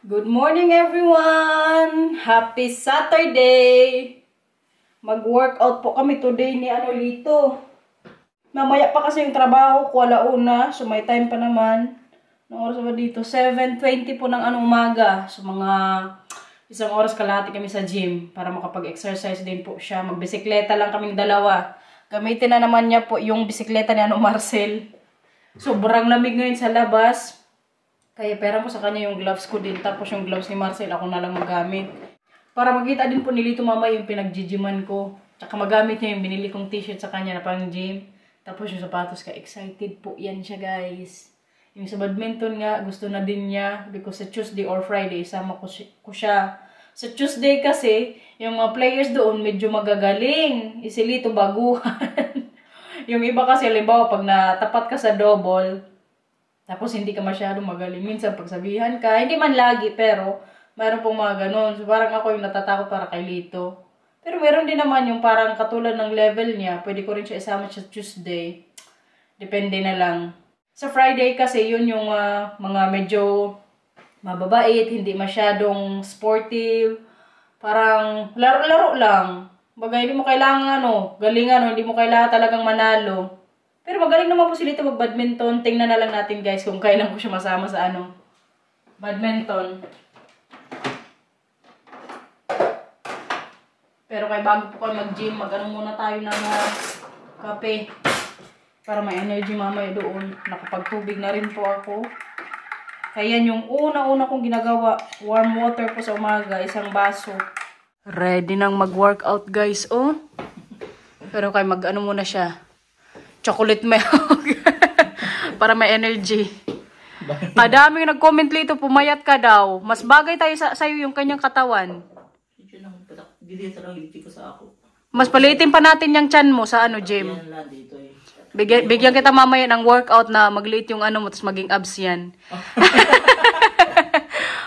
Good morning everyone! Happy Saturday! Mag-workout po kami today ni Lito. Mamaya pa kasi yung trabaho ko, alauna. So may time pa naman. Anong oras ba dito? 7:20 po ng umaga. So mga isang oras kalahati kami sa gym para makapag-exercise din po siya. Magbisikleta lang kaming dalawa. Gamitin na naman niya po yung bisikleta ni Marcel. Sobrang lamig ngayon sa labas. Kaya pera ko sa kanya yung gloves ko din. Tapos yung gloves ni Marcel, ako na lang magamit. Para makita din po ni Lito mama yung pinag-gyman ko. Tsaka magamit niya yung binili kong t-shirt sa kanya na pang gym. Tapos yung sapatos ka, excited po yan siya guys. Yung sa badminton nga, gusto na din niya. Because sa Tuesday or Friday, isama ko siya. Sa Tuesday kasi, yung mga players doon medyo magagaling. Si Lito baguhan. Yung iba kasi, halimbawa pag natapat ka sa double, tapos hindi ka masyadong magaling. Minsan pagsabihan ka, hindi man lagi, pero mayroon pong mga ganun. So parang ako yung natatakot para kay Lito. Pero meron din naman yung parang katulad ng level niya. Pwede ko rin siya isama sa Tuesday. Depende na lang. Sa Friday kasi yun yung mga medyo mababait, hindi masyadong sportive. Parang laro-laro lang. Bagay, hindi mo kailangan galingan, hindi mo kailangan talagang manalo. Pero magaling naman po si Lito mag-badminton. Tingnan na lang natin guys kung kailan ko siya masama sa badminton. Pero kaya bago po kayo mag-gym, muna tayo ng kape. Para may energy mamaya doon. Nakapagtubig na rin po ako. Kaya yung una-una kong ginagawa, warm water po sa umaga, isang baso. Ready nang mag-workout guys, oh. Pero kaya muna siya. Chocolate milk. Para may energy. Kadaming nag-comment Lito, pumayat ka daw. Mas bagay tayo sa'yo yung kanyang katawan. Mas palitin pa natin yung chan mo sa gym. Bigyan kita mamaya ng workout na magliit yung mo, tapos maging abs yan.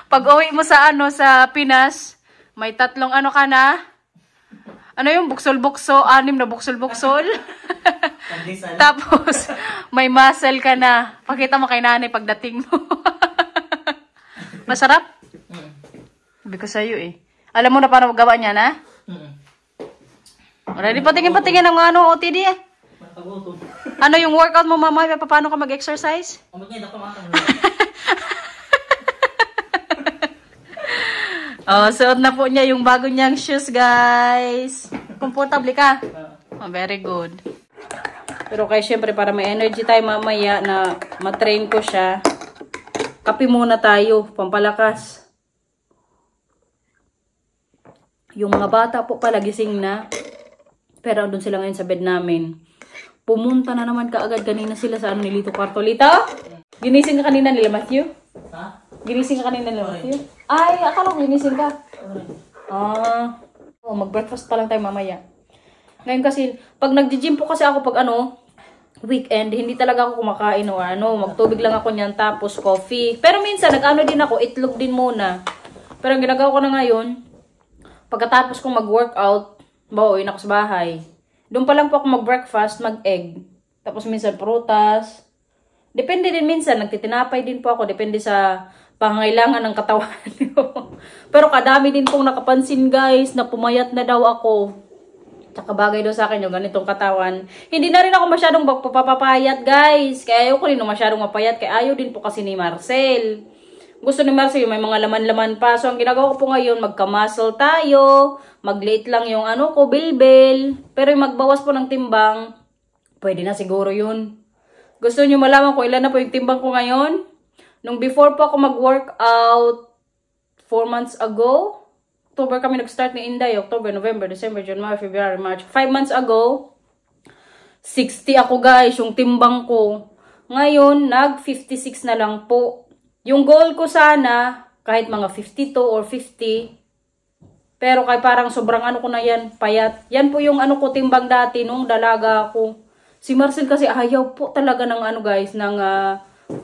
Pag uwi mo sa sa Pinas, may tatlong ka na. Yung buksol-bukso, 6 na buksol-buksol. Tapos, may muscle ka na. Pakita mo kay nanay pagdating mo. Masarap? Sabi ko sa'yo eh. Alam mo na paano magawa niya na? Ready patingin-patingin ng OTD eh. Yung workout mo mamaya? Paano ka mag-exercise? Suot na po niya yung bago niyang shoes, guys. Comfortable ka? Very good. Pero kaya syempre para may energy tayo mamaya na matrain ko siya, kape muna tayo, pampalakas. Yung mga bata po pala gising na. Pero doon sila ngayon sa bed namin. Pumunta na naman kaagad kanina sila sa ni Lito kwarto. Lito? Ginising ka kanina nila Matthew? Ha? Ginising ka kanina nila Matthew? Ay, akala ko ginising ka. Mag-breakfast pa lang tayo mamaya. Ngayon kasi, pag nag-gym po kasi ako pag weekend, hindi talaga ako kumakain magtubig lang ako niyan tapos coffee. Pero minsan, din ako, itlog din muna. Pero ang ginagawa ko na ngayon, pagkatapos kong mag-workout, uwi na ako sa bahay. Doon pa lang po ako mag-breakfast, mag-egg. Tapos minsan prutas. Depende din minsan, nagtitinapay din po ako. Depende sa pangangailangan ng katawan. Pero kadami din pong nakapansin guys, na pumayat na daw ako. Tsaka bagay daw sa akin yung ganitong katawan. Hindi na rin ako masyadong papapayat guys. Kaya ayaw ko rin masyadong mapayat. Kaya ayaw din po kasi ni Marcel. Gusto ni Marcel yung may mga laman-laman pa. So ang ginagawa ko po ngayon, magka-muscle tayo. Mag-late lang yung bilbil. Pero yung magbawas po ng timbang, pwede na siguro yun. Gusto nyo malaman kung ilan na po yung timbang ko ngayon? Nung before po ako mag-workout 4 months ago, October kami nag-start ni Inday. October, November, December, January, February, March. 5 months ago, 60 ako guys, yung timbang ko. Ngayon, nag-56 na lang po. Yung goal ko sana, kahit mga 52 or 50. Pero kahit parang sobrang ko na yan, payat. Yan po yung ko timbang dati nung dalaga ako. Si Marcel kasi ayaw po talaga ng guys, ng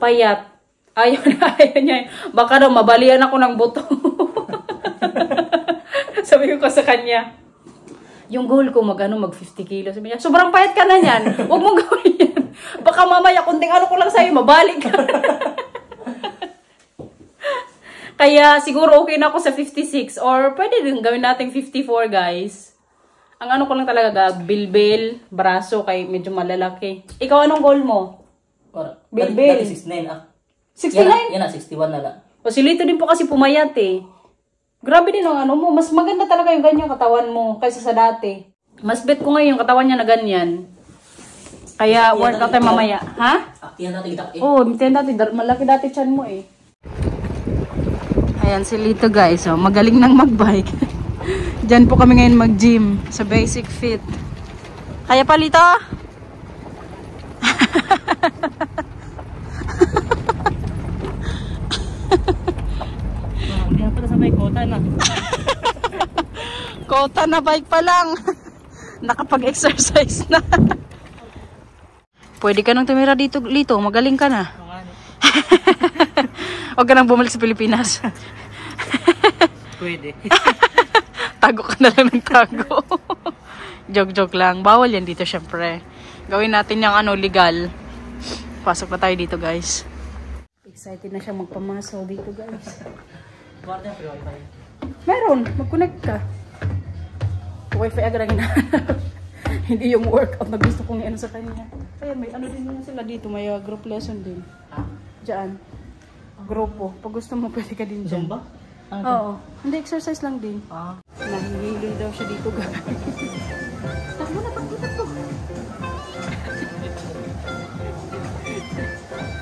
payat. Ayaw niya. Baka daw mabalian ako ng buto. Sabi ko sa kanya, yung goal ko mag 50 kilos. Sabi niya, sobrang payat ka na yan. Huwag mong gawin yan. Baka mamaya, kunting ko lang sa'yo, mabalik ka. Kaya siguro okay na ako sa 56 or pwede din gawin natin 54 guys. Ang ano ko lang talaga, bilbil, braso, kay medyo malalaki. Ikaw anong goal mo? Bilbil. 69 ah. 69? Yan na, 61 na lang. O si Lito din po kasi pumayat eh. Grabe din ang ano mo. Mas maganda talaga yung ganyang katawan mo kaysa sa dati. Mas bet ko ngayon yung katawan niya na ganyan. Kaya workout tayo mamaya. Ha? Yan natin itak eh. Oo, dati. Malaki dati chan mo eh. Ayan si Lito guys. Oh, magaling nang magbike. Diyan po kami ngayon mag-gym sa Basic Fit. Kaya pa Lito? Hindi na pala sa may kota na. Kota na bike pa lang. Nakapag-exercise na. Pwede ka nang tumira dito, Lito. Magaling ka na. Huwag ka nang bumalik sa Pilipinas. Pwede. Tago ka na lang ng tago. Joke lang. Bawal yan dito syempre. Gawin natin yung ano, legal. Pasok na tayo dito guys. Excited na siyang magpamasaw dito guys. Guarda yung free wifi. Meron. Mag-connect ka. Wifi agad ang hinahanap. Hindi yung workout na gusto kong ano sa kanya. Kaya may ano din yun sila dito. May group lesson din. Diyan. Grupo. Pag gusto mo pwede ka din dyan. Zumba? Oo. Hindi, exercise lang din. Ah. Nahihilo daw siya dito guys. Takbo na, takbo.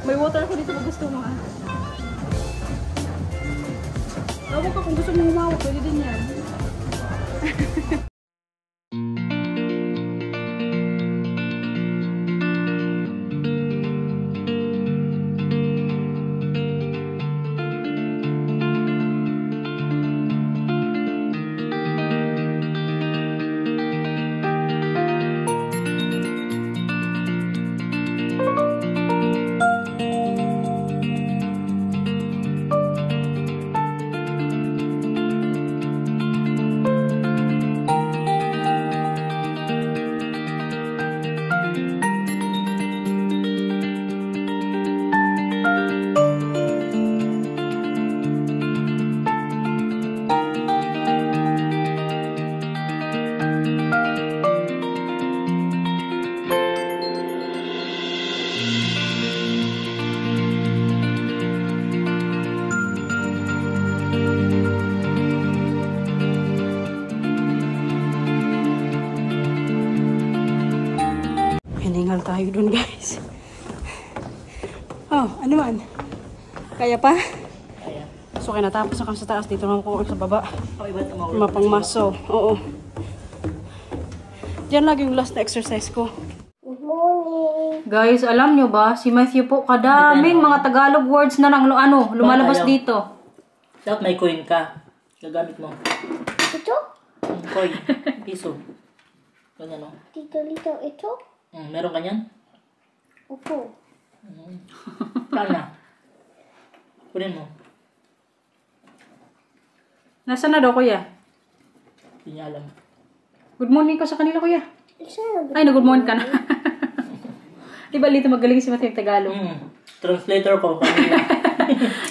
May water ako dito pag gusto mo ha. Tawag ka kung gusto mo humawak. Pwede din yan. Hiningal tayo dun guys. Oh, ano man? Kaya pa? Kaya. So kinatapos na kami sa taas. Dito naman ko sa baba. Okay, ba't tumawag? Mapangmaso. Oo. Diyan lagi yung last na exercise ko. Good morning. Guys, alam nyo ba? Si Matthew po, kadaming mga Tagalog words na lang lumalabas Ayaw. dito. Dapat may coin ka. Gagamit mo. Ito? Coin. Piso. Ganyan o. Dito, ito? Meron ka niyan? Opo. Saan na? Kunin mo. Nasaan na daw, kuya? Hindi niya alam. Good morning ko sa kanila, kuya. Isa Ay, na-good morning ka na. Diba, Lito, magaling si Matthew yung Tagalog. Translator ko. Kanina.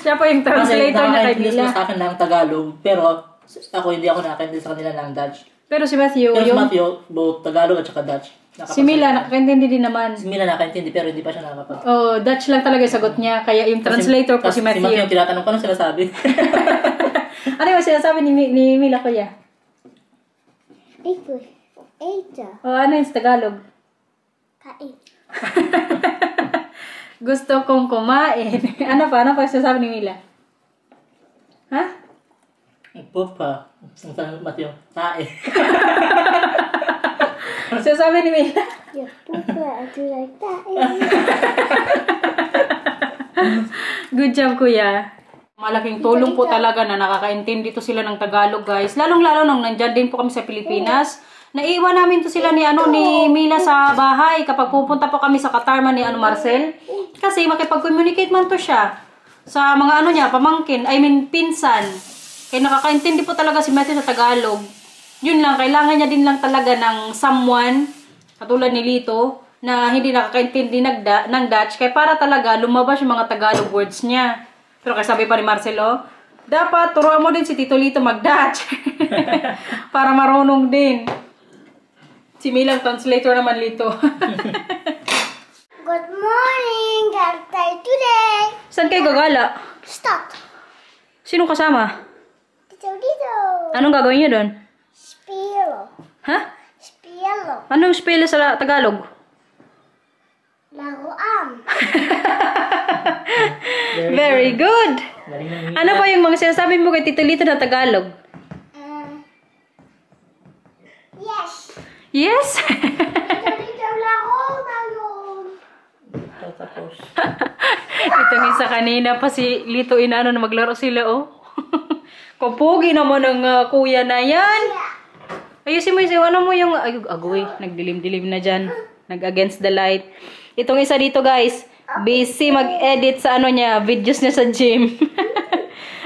Siya po yung translator niya kay Kasi Mila. sa akin lang Tagalog. Pero ako hindi ako nakakaintindi sa kanila ng Dutch. Pero si Matthew, Pero si yung... Matthew, both Tagalog at saka Dutch. Si Mila, nakakaintindi din naman. Si Mila nakakaintindi pero hindi pa siya nakakapag. Oh, Dutch lang talaga yung sagot niya. Kaya yung translator po si Si Matthew Matthew. yung tinatanong ko, anong sinasabi? Ano yung sinasabi ni Mila, kuya? Ito. Ito. O, ano yung sa Tagalog? Kain. Gusto kong kumain. Ano pa sinasabi ni Mila? Ha? Pupa. Ang tanong Matthew, tae. Sinasabi ni Mila? Yeah, Papa, I do like that. Good job, kuya. Malaking tulong po talaga na nakakaintindi to sila ng Tagalog, guys. Lalong-lalo nung nandyan din po kami sa Pilipinas. Naiiwan namin to sila ni Mila sa bahay kapag pupunta po kami sa Katarman ni Marcel. Kasi makipag-communicate man to siya sa mga niya, pamangkin, pinsan. Kaya nakakaintindi po talaga si Matthew sa Tagalog. Yun lang, kailangan niya din lang talaga ng someone, katulad ni Lito, na hindi nakakaintindi ng Dutch. Kaya para talaga lumabas yung mga Tagalog words niya. Pero kaya sabi pa ni Marcelo, Dapat turuan mo din si Tito Lito mag-Dutch. Para marunong din. Si Milang translator naman Lito. Good morning, Gagtay today. Saan kayo gagala? Stop. Sino kasama? Dito. Anong gagawin niyo doon? Spielo. Ha? Spielo. Anong spell sa Tagalog? Laruan. Very good. Galing ng Ano pa yung mga sinasabi mo kay Tito Lito na Tagalog? Yes. Yes? Dito laro na yun. Tapos. Itong isa kanina pa si Lito inaano na maglaro sila, oh. Kapugi naman ng kuya na yan. Ayusin mo yung ano mo yung agoy, nagdilim-dilim na dyan. Nag-against the light. Itong isa dito, guys, busy mag-edit sa ano niya, videos niya sa gym.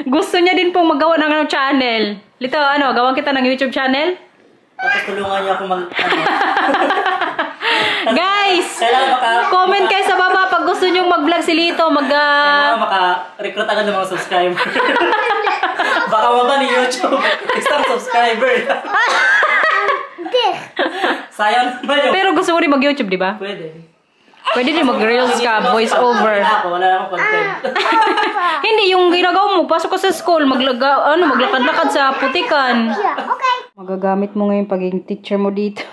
Gusto niya din pong magawa ng ano, channel. Lito, ano, gawan kita ng YouTube channel? Tapos tulungan niyo ako mag... Guys, Kailangan comment kayo sa baba pag gusto nyo mag-vlog si Lito, Kailangan maka-recruit agad ng mga subscriber. Baka maba ni YouTube. Isang subscriber. Sayang naman yun. Pero gusto mo rin mag-YouTube, di ba? Pwede. Pwede din mag-reels ka, voice over. Wala akong content. Hindi, yung ginagawa mo, pasok ka sa school, maglakad-lakad sa putikan. Okay. Magagamit mo ngayon pagiging teacher mo dito.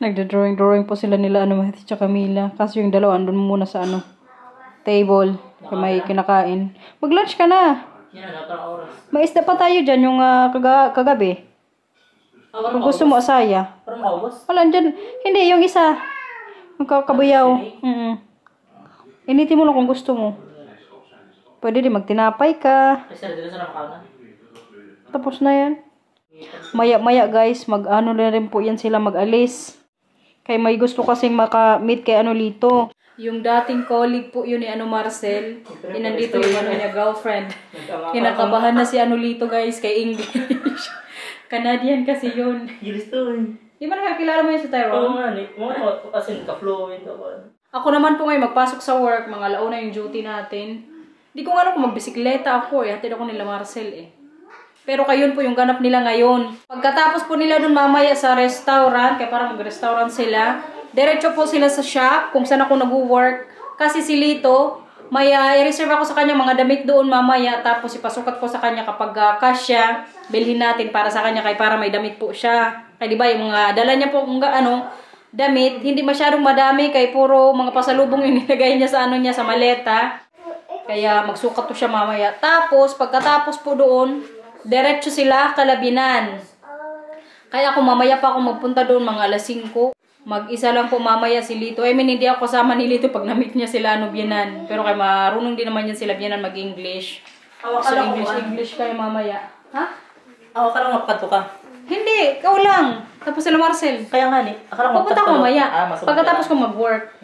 Nagda-drawing po sila nila, Teacher Camila. Kasi yung dalawa, andun muna sa table. Kaya may kinakain. Mag-lunch ka na. Yan, parang oras. May isda pa tayo dyan yung kagabi. Kung gusto mo asaya. Parang maubos. Wala, dyan. Hindi, yung isa. Yung kabayaw. Initin mo lang kung gusto mo. Pwede din magtinapay ka. Kasi dito sa nakakauna. Tapos na yan. Maya-maya guys, mag-ano na rin po yan sila mag-alis. Kaya may gusto kasing maka-meet kay Lito. Yung dating colleague po yun ni Marcel. Nandito yung niya girlfriend. Kinakabahan na si Lito guys kay English. Canadian kasi yun. Gilis to eh. Di ba nakakilala mo yun sa Tyrone? Oo nga, kasi ka-fluent ako. Ako naman po ngayon magpasok sa work, mga launa yung duty natin. Di ko nga alam kung magbisikleta ako eh. Hatid ako nila Marcel eh. Pero kayon po yung ganap nila ngayon. Pagkatapos po nila dun mamaya sa restaurant, kaya parang mag-restaurant sila, diretso po sila sa shop kung saan ako nag-work. Kasi si Lito, may i-reserve ako sa kanya mga damit doon mamaya. Tapos ipasukat ko sa kanya kapag kasya, bilhin natin para sa kanya kaya para may damit po siya. Kaya diba yung mga dala niya po kung damit, hindi masyadong madami kaya puro mga pasalubong yung nilagay niya sa niya sa maleta. Kaya magsukat to siya mamaya. Tapos pagkatapos po doon, diretso sila Kalabinan. Kaya ako mamaya pa ako magpunta doon mga alas 5. Mag-isa lang po mamaya si Lito. Hindi ako kasama ni Lito pag na-meet niya sila Biyanan. Pero kay marunong din naman yan sila Biyanan mag-English. So English kayo mamaya. Ha? Akala ka lang mapakato ka. Hindi, ikaw lang. Tapos sila Marcel. Kaya nga ni. Akala ko Pupunta ko mamaya. Pagkatapos ko ko. mag-work.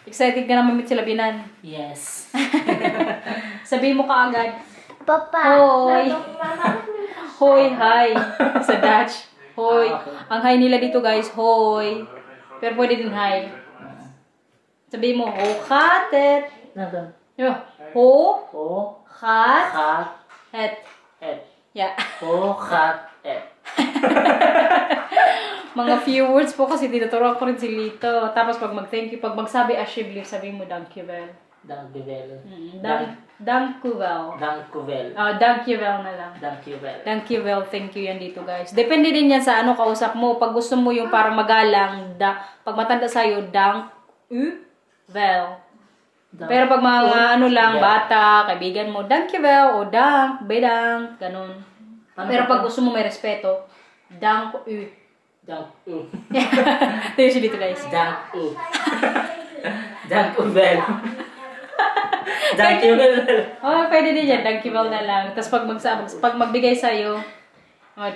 Excited ka na ma-meet sila Biyanan. Yes. Sabihin mo ka agad. Papa. Hoy. Hoy, hi. Sa Dutch. Hoy. Okay. Ang hi nila dito guys, hoy. Pero pwede din hi. Sabihin mo, ho, katet. Nandun. Ho, Ho, kat, kat, et. et. Yeah. Ho, kat, et. Mga few words po kasi tinuturuan ko rin si Lito. Tapos pag mag-thank you, pag magsabi ashibli, sabihin mo dankjewel. Dankjewel. Dankjewel. Dankjewel. Dankjewel na lang. Dankjewel. Dankjewel, thank you yan dito guys. Depende din yan sa kausap mo. Pag gusto mo yung parang magalang, pag matanda sa'yo, dankjewel. Pero pag mga bata, kaibigan mo, dankjewel o dank, bedang, ganun. Pero pag gusto mo may respeto, dank-u. Dank-u. Tayo siya dito guys. Dank-u. Dankjewel. Dankjewel. Oh, pwede din yan. Dankjewel na lang. Tapos pag magbigay sa'yo,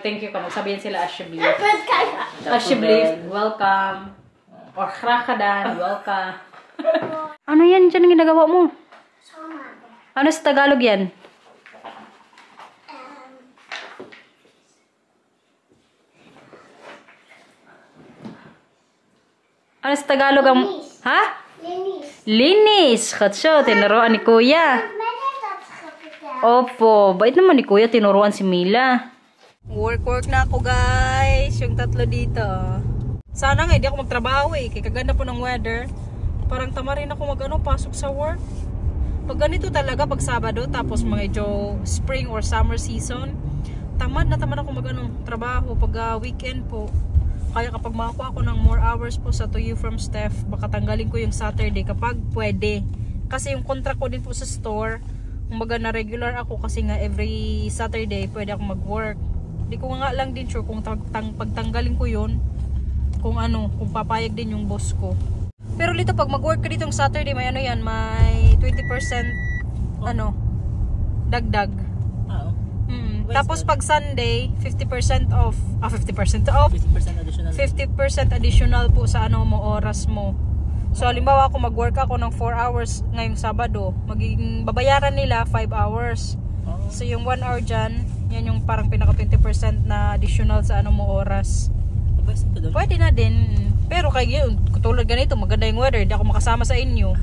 thank you ka. Magsabihin sila ashibli. Ashibli, welcome. Or krakadan, welcome. Ano yan dyan ang ginagawa mo? Ano sa Tagalog yan? Ano sa Tagalog ang... Ha? Linis. Linis! Katso, tinuruan ni Kuya. Opo, bait naman ni Kuya, tinuruan si Mila. Work na ako guys, yung tatlo dito. Sana nga, hindi ako magtrabaho eh, kaya kaganda po ng weather. Parang tama rin ako pasok sa work. Pag ganito talaga, pag Sabado, tapos medyo spring or summer season, tamad ako trabaho pag weekend po. Kaya kapag makakuha ako ng more hours po sa To You from Steph, baka tanggalin ko yung Saturday kapag pwede. Kasi yung contract ko din po sa store, kumbaga na regular ako kasi nga every Saturday pwede ako mag-work. Hindi ko nga lang din sure kung pagtanggalin ko yun, kung papayag din yung boss ko. Pero dito pag mag-work ka dito yung Saturday, may may 20% dagdag. Tapos pag Sunday, 50% off. 50% off. 50% additional. 50% additional po sa oras mo. So halimbawa ako mag-work ako ng 4 hours ngayong Sabado, magiging babayaran nila 5 hours. So yung 1 hour dyan, yan yung parang pinaka 20% na additional sa oras. Pwede na din. Pero kaya yun, katulad ganito, maganda yung weather, hindi ako makasama sa inyo.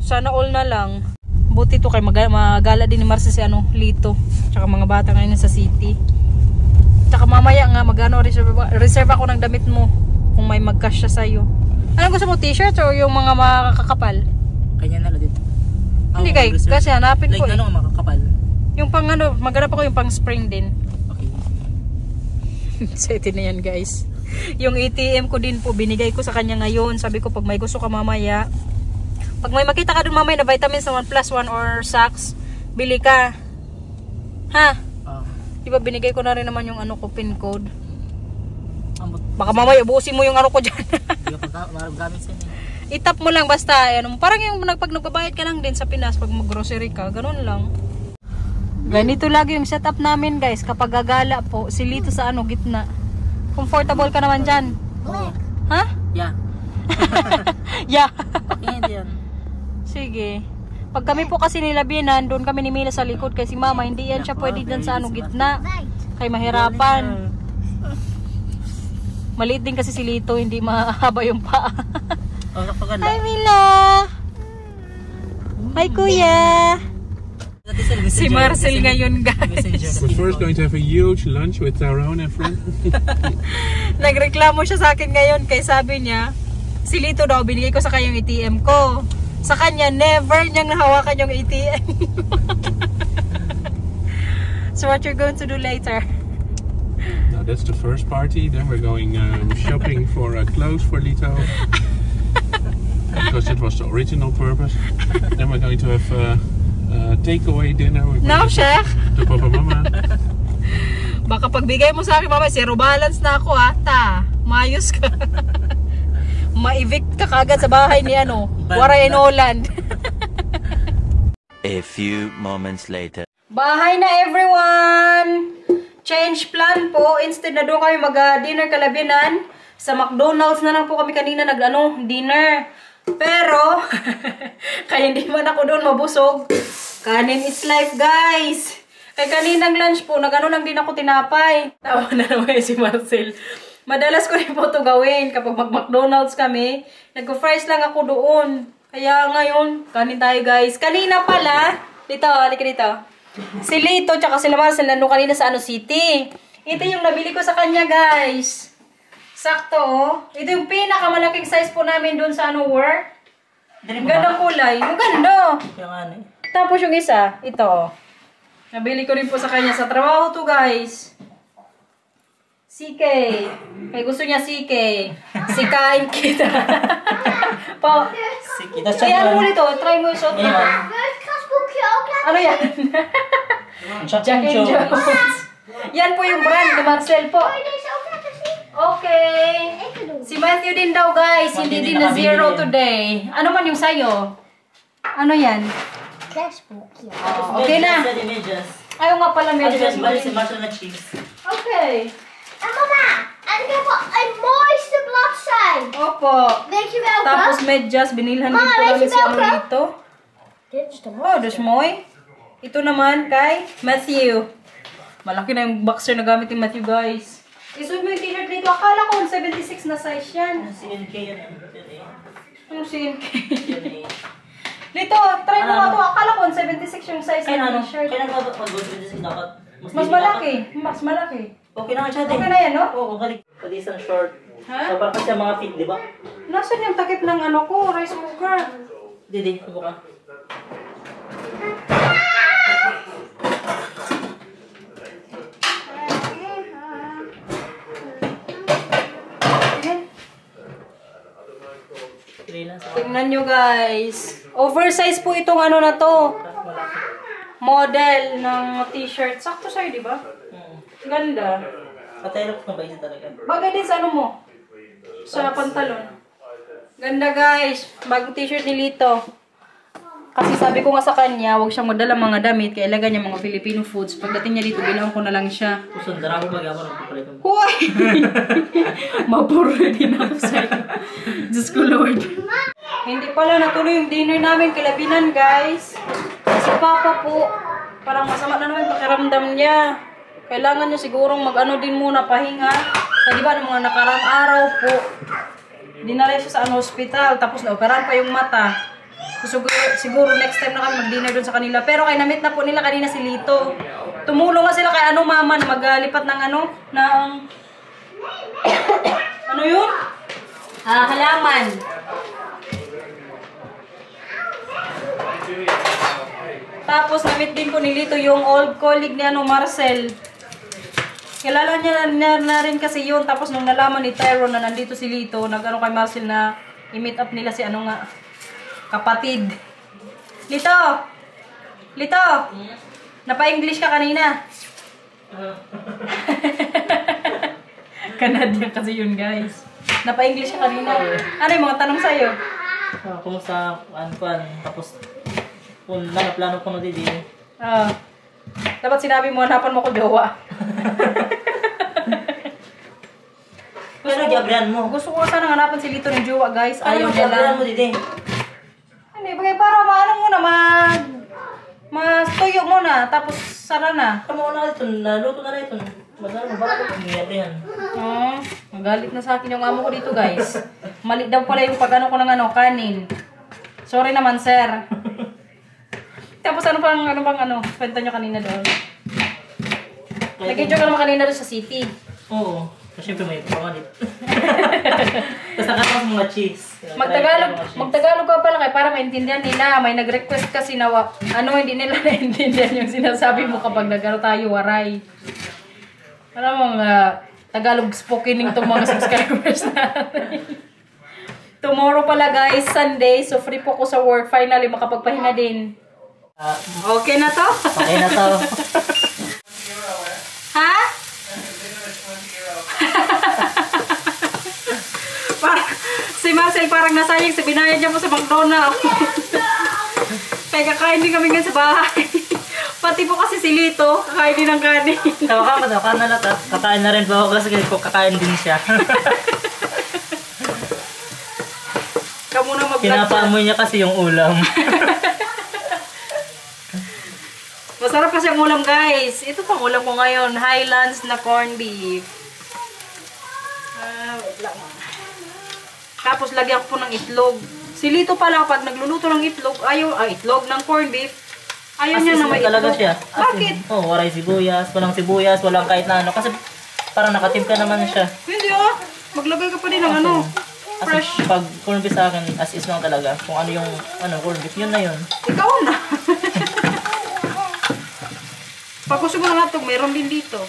Sana all na lang. Buti to kay magala din ni Marcy si Lito. Tsaka mga bata ngayon sa city. Tsaka mamaya nga reserve ako ng damit mo kung may mag-cash siya sa'yo. Anong gusto mo, t-shirt o yung mga makakapal? Kanya na lang dito. Hindi kasi hanapin ko like makakapal? Yung pang maghanap ako yung pang spring din. Okay. Excited na yan guys. Yung ATM ko din po, binigay ko sa kanya ngayon. Sabi ko pag may gusto ka mamaya, pag may makita ka dun mamaya na vitamins na 1+1 or socks, bili ka. Ha? Diba binigay ko na rin naman yung ko, pin code. Baka mamaya buusin mo yung ko dyan. Itap mo lang basta. Parang yung pag nagbabayad ka lang din sa Pinas, pag mag-grocery ka, ganun lang. Ganito lagi yung setup namin guys. Kapag gagala po, si Lito sa gitna. Comfortable ka naman dyan. Ha? Yeah. Yeah. Okay, yan. Sige. Pag kami po kasi nilabinan, doon kami ni Mila sa likod kasi mama, hindi yan siya pwede dyan sa gitna. Kaya mahirapan. Maliit din kasi si Lito, hindi mahaba yung paa. Hi Mila! Hi Kuya! Si Marcel ngayon guys. We're first going to have a huge lunch with our own friend. Nagreklamo siya sa akin ngayon kay sabi niya, si Lito daw, binigay ko sa kanya yung ATM ko. Sa kanya, never niyang nahawakan yung ATM. So what you're going to do later? Now that's the first party. Then we're going shopping for clothes for Lito. Because it was the original purpose. Then we're going to have takeaway dinner. No, Chef. To Papa Mama. Baka pagbigay mo sa akin, mama, zero balance na ako Mayos ka. Ma-evict ka kagad sa bahay ni Waray Noland. A few moments later. Bahay na everyone! Change plan po. Instead na doon kami mag-dinner kalabinan, sa McDonald's na lang po kami kanina dinner. Pero, kaya hindi man ako doon mabusog. Kanin is life, guys. Kaya kaninang lunch po, lang din ako tinapay. Tawa na naman si Marcel. Madalas ko rin po ito gawin. Kapag mag-McDonald's kami, nagko-fries lang ako doon. Kaya ngayon, kanin tayo, guys. Kanina pala, dito, halika dito. Si Lito, tsaka sila Marcel, nandun kanina sa City. Ito yung nabili ko sa kanya, guys. Sakto, Ito yung pinakamalaking size po namin doon sa work. Gandang kulay. Yung ganda. Tapos yung isa, ito. Nabili ko rin po sa kanya sa trabaho to, guys. CK. Kaya gusto niya CK. Sikain kita. Kaya mo nito, try mo yung shot mo. Ano yan? Jack and Jones. Yan po yung brand ni Marcel po. Okay. Si Matthew din daw, guys. Hindi din na zero today. Ano man yung sayo? Ano yan? Okay na. Ayaw nga pala medyo. Okay. Mama, I'm gonna put a moist blood sign. Opo. Weet je welke? Tapos medyas, binilhan din po Mama, namin weet je si welke? dito. Dit is de Oh, dus mooi. Ito naman kay Matthew. Malaki na yung boxer na gamit ni Matthew, guys. Isuot mo yung t-shirt dito. Akala ko 76 na size yan. Ano CNK? Yan eh. Dito, try mo nga to. Akala ko 76 yung size Kaya ng ano? t-shirt. Kaya mag-26 dapat. Mas malaki. Mas malaki. Okay na nga siya din. Okay na yan, no? Oo, galing. Pati isang short. Ha? So, parang kasi ang mga fit, di ba? Nasaan yung takip ng ano ko? Rice cooker. Didi, subukan. Ayan. Freelance. Tingnan nyo guys. Oversize po itong ano na to. Malaki. Model ng t-shirt. Sakto sa'yo, di ba? Ganda. Katelok na ba isa talaga? Bagay din sa ano mo. Sa pantalon. Ganda guys. Bagong t-shirt ni Lito. Kasi sabi ko nga sa kanya, huwag siyang magdala mga damit. Kaya ilagay niya mga Filipino foods. Pagdating niya dito, bilang ko na lang siya. Kusundara ko mag-ako ng papalit mo. Hoy! Mapuro din ako sa'yo. Diyos ko Lord. Hindi pala natuloy yung dinner namin kilabinan guys. Si Papa po, parang masama na naman yung pakiramdam niya. Kailangan niya sigurong mag-ano din muna, pahinga. Kasi diba, ng mga nakarang araw po, dinala siya sa hospital, tapos na-operahan pa yung mata. So, siguro next time na kami mag-dinner doon sa kanila. Pero kay na-meet na po nila kanina si Lito. Tumulong nga sila kay mama na maglipat ng ng ano yun? Halaman. Tapos na-meet din po ni Lito yung old colleague ni Marcel. Kilala niya na rin kasi yun. Tapos nung nalaman ni Tyrone na nandito si Lito, nag-ano kay Marcel na i-meet up nila si kapatid. Lito! Lito! Napa-English ka kanina. Canadian kasi yun guys. Napa-English ka kanina. Ano yung mga tanong sa'yo? Kumusta? Tapos, kung plano ko na didi. Dapat sinabi mo, hanapan mo ko jowa. Pero jabrihan mo. Gusto ko sana hanapan si Lito ng jowa guys. Ayaw niya lang. Jabrihan mo didi. Ano, bagay para muna, mas-tuyo muna, tapos sara na. Kamu na ito, naluto na ito. Madami mo, bakit ito jabrihan? Magalit na sa akin yung amo ko dito guys. Mali daw pala yung pag-ano ko ng kanin. Sorry naman sir. Tapos ano bang kwento nyo kanina doon? Nag-enjoy ka naman kanina doon sa city. Oo. Kasi syempre may pangalit. Tapos nakatapos mga cheese. Magtagalog ka pala kaya para maintindihan nila. May nag-request kasi na hindi nila naintindihan yung sinasabi mo kapag nagano tayo waray. Alam mo Tagalog spokening itong mga subscribers natin. Tomorrow pala guys, Sunday. So free po ko sa work. Finally makapagpahinga din. Okay na to? Okay na to. Ha? Si Marcel parang nasayang sa binayad niya mo sa McDonald's. Kaya kakain din kami ngayon sa bahay. Pati po kasi si Lito, kakain din ng kanin. Tawa ka na lahat. Kakain na rin ba ako kasi kakain din siya. Kamu na mag-vlog Pinapaamoy niya kasi yung ulam. Masarap kasi ang ulam guys. Ito pang ulam ko ngayon. Highlands na corned beef. Wait lang. Tapos lagyan ko po ng itlog. Si Lito pala pag nagluluto ng itlog, itlog ng corned beef, ayaw niya na may itlog. Talaga siya. Bakit? Waray sibuyas, walang kahit na kasi parang nakatimpla naman siya. Hindi maglagay ka pa din ng fresh. Pag corned beef sa akin, as is lang talaga. Kung ano yung corned beef, yun na yun. Ikaw na. Pag gusto mo ng hotdog, meron din dito.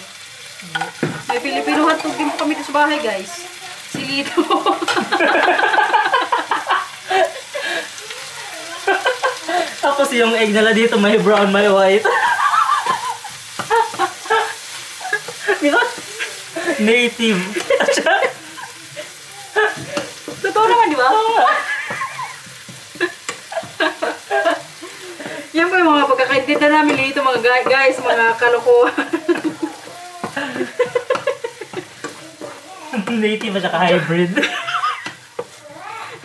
May Filipino hotdog din po kami dito sa bahay guys. Si Lito. Tapos yung egg nila dito, may brown, may white. Diba? Native. Totoo naman, di ba? Yan po yung mga pagkakaintindi namin dito, mga guys, mga kalokohan. Native at saka hybrid.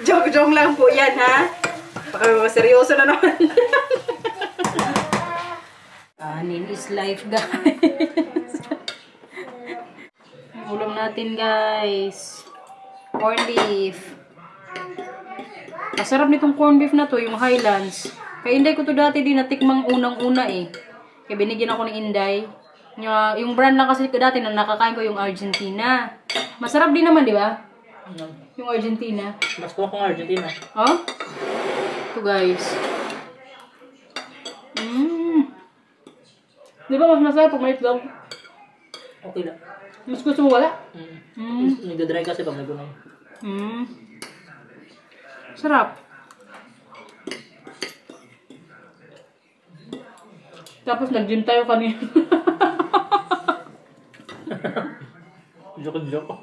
Joke lang po yan, ha? Baka seryoso na naman. Kanin is life, guys. Ulam natin, guys. Corned beef. Masarap nitong corned beef na to, yung Highlands. Kaya Inday ko to dati din natikmang unang-una eh. Kaya binigyan ako ni Inday. Yung brand lang kasi dati na nakakain ko yung Argentina. Masarap din naman, di ba? Yung Argentina. Mas kuha kong Argentina. Oh? Ito guys. Di ba mas masarap pag may itlog? Okay lang. Mas gusto mo wala? Nagdadry kasi pag may gunay. Sarap. Tapos nag-gym tayo kanina. Joke.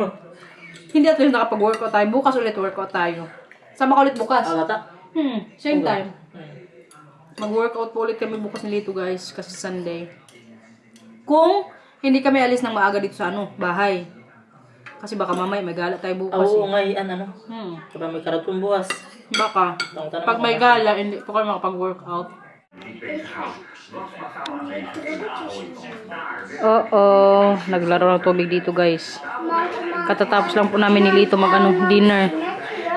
Hindi at least nakapag-workout tayo. Bukas ulit workout tayo. Sama ka ulit bukas. Alata? Same time. Mag-workout po ulit kami bukas nilito guys. Kasi Sunday. Kung hindi kami alis ng maaga dito sa bahay. Kasi baka mamaya may gala tayo bukas. Oo, ngayon ano. Kapag may karatong bukas. Baka. Pag may gala, hindi po kayo makapag-workout. Naglaro ng tubig dito guys. Katatapos lang po namin ni Lito dinner.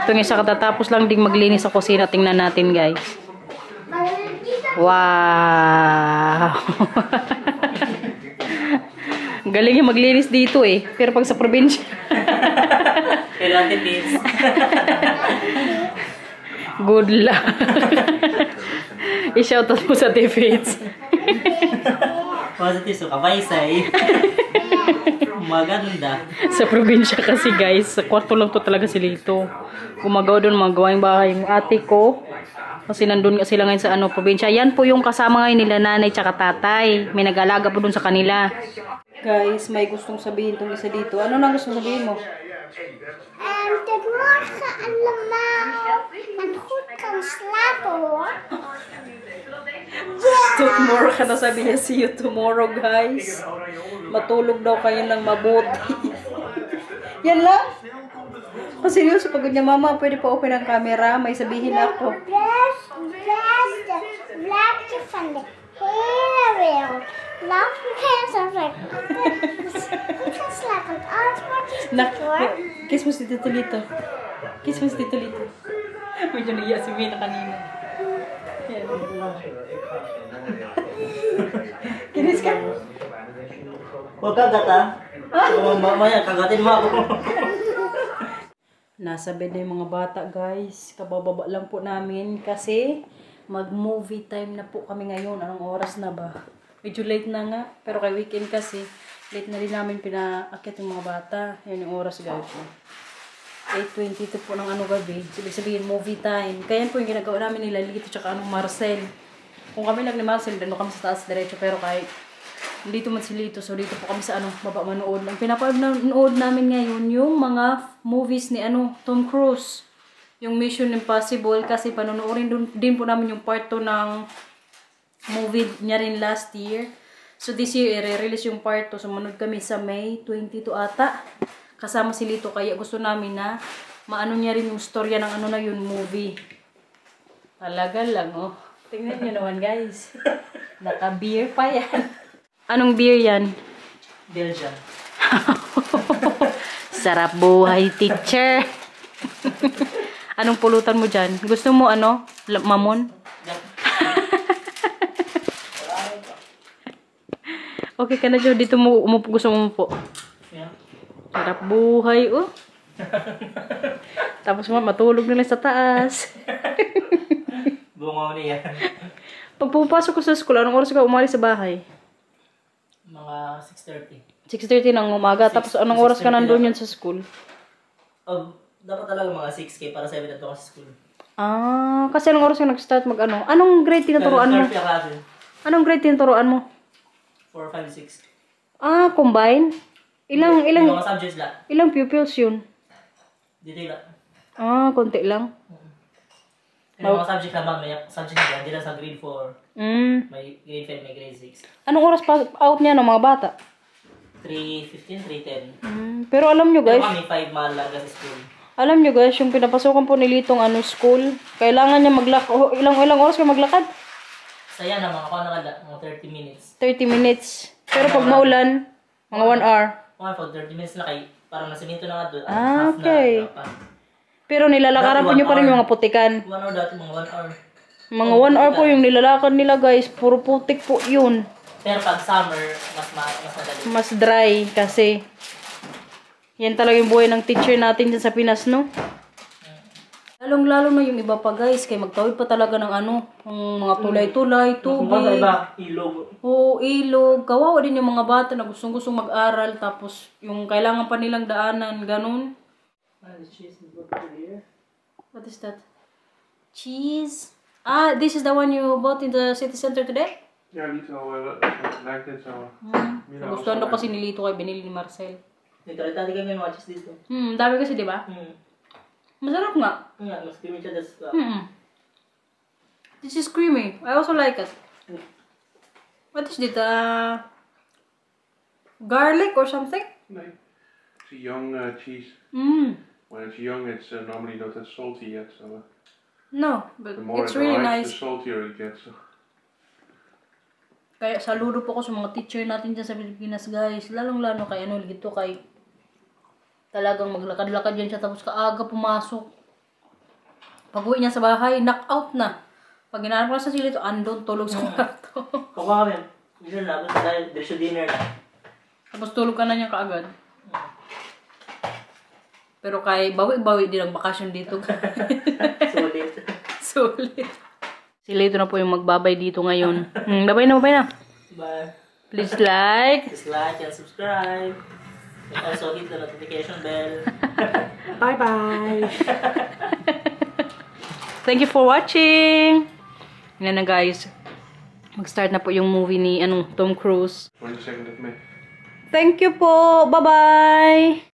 Itong isa katatapos lang ding maglinis sa kusina. Tingnan natin guys. Wow! Galing yung maglinis dito eh. Pero pag sa probinsya. Kailangan tips. Good luck. I-shoutout mo sa defeats. Positive so kabaysay. Maganda. Sa probinsya kasi guys, sa kwarto lang to talaga si Lito. Gumagawa doon mga gawaing bahay. Yung ate ko, kasi nandun nga sila ngayon sa probinsya. Yan po yung kasama ngayon nila nanay tsaka tatay. May nag-alaga po doon sa kanila. Guys, may gustong sabihin tong isa dito. Ano na gusto sabihin mo? Goedemorgen allemaal. En goed kan slapen hoor. Tomorrow ka na sabi niya, see you tomorrow guys. Matulog daw kayo ng mabuti. Yan lang. Kasi seryoso, pagod niya mama, pwede pa open ang camera. May sabihin ako. Beste blaadje van de hele wereld. Laat me eens even. Goed gaan slapen. Alles wordt niet hoor. Kiss mo si Tito Lito. Kiss mo si Tito Lito. Medyo naiya si Mina kanina. Yan. Kinis ka? Huwag kagat ha. Mamaya kagatin mo ako. Nasa bed na yung mga bata guys. Kabababa lang po namin kasi mag-movie time na po kami ngayon. Anong oras na ba? Medyo late na nga. Pero kay weekend kasi, late na rin namin pinaakit yung mga bata. Yan yung oras guys. 8:22 po ng gabi. Ibig sabihin, movie time. Kaya yan po yung ginagawa namin nila Lito tsaka Marcel. Kung kami lang ni Marcel, dito kami sa taas diretso. Pero kahit dito man si Lito, so dito po kami sa baba manood. Ang pinapanood namin ngayon yung mga movies ni Tom Cruise. Yung Mission Impossible kasi panonoodin din po namin yung part 2 ng movie niya rin last year. So this year, i-release yung part 2. Sumunod kami sa May 22 ata. Kasama si Lito. Kaya gusto namin na maano niya rin yung storya ng na yun movie. Talaga lang Tingnan niyo naman guys. Naka-beer pa yan. Anong beer yan? Belgian. Sarap buhay, teacher. Anong pulutan mo dyan? Gusto mo mamon? Okay ka na dyan. Dito mo gusto mo po. Yeah. Sarap buhay, Tapos matulog na lang sa taas. Bungaw niya. Pag pupasok ko sa school, anong oras ka umalis sa bahay? Mga 6:30. 6:30 ng umaga. Tapos anong oras ka nandun yun sa school? Dapat talaga mga 6K para 7 na ito sa school. Kasi anong oras ka nag-start Anong grade tinuturuan mo? Anong grade tinuturuan mo? 4, 5, 6. Combine? Ilang mga subjects lang. Ilang pupils yun? Dito lang. Konti lang. May mga subject lang, may subject na hindi lang sa grade 4. May grade 5, may grade 6. Anong oras pa out niya ng mga bata? 3:15, 3:10. Pero alam nyo guys, Pero kami 5 malaga sa school. alam nyo guys, yung pinapasukan po ni Litong school, kailangan niya maglakad. Ilang oras kayo maglakad? Saya na mga 30 minutes. 30 minutes. Pero pag maulan, mga 1 hour. Pag 30 minutes na kayo, parang nasa minto na nga doon. Okay. Pero nilalakaran po nyo pa rin yung mga putikan. 1 hour dati, mga 1 hour. Mga 1 hour po yung nilalakad nila guys. Puro putik po yun. Pero pag summer, mas madali. Mas dry kasi. Yan talaga yung buhay ng teacher natin dyan sa Pinas, no? Lalong-lalo na yung iba pa guys. Kaya magtawid pa talaga ng ano. Ng mga tulay-tulay, Kung ba sa tubig. iba, ilog. Oo, ilog. Kawawa din yung mga bata na gustong-gustong mag-aral. Tapos yung kailangan pa nilang daanan. Ganun. The cheese is over here. What is that? Cheese. Ah, this is the one you bought in the city center today? Ja, Lito lijkt net zo. Gustuhan daw kasi ni Lito kay binili ni Marcel. Dito, tadi kayo may mga cheese dito. Dami kasi, di ba? Masarap nga. Nga, mas creamy siya. This is creamy. I also like it. What is it? Garlic or something? Nee. It's a young cheese. When it's young, it's normally not that salty yet. So No, but the more it's it really arrives, nice. the saltier it gets. Kaya saludo po ko sa mga teacher natin dyan sa Pilipinas, guys. Lalong-lalo kay ano, dito kay talagang maglakad-lakad yan siya tapos kaaga pumasok. Pag uwi niya sa bahay, knock-out na. Pag ginanap ko na sa sila ito, andon, tulog sa kwarto. Kung kami, minsan na, dahil diretso dinner na. Tapos tulog ka na niya kaagad. Pero kay bawi-bawi din ang bakasyon dito. Sulit. Sulit. Sila ito na po yung magbabay dito ngayon. Babay na, babay na. Bye. Please like. Just like and subscribe. And also hit the notification bell. Bye-bye. Thank you for watching. Yan na guys. Mag-start na po yung movie ni Tom Cruise. 22nd of May. Thank you po. Bye-bye.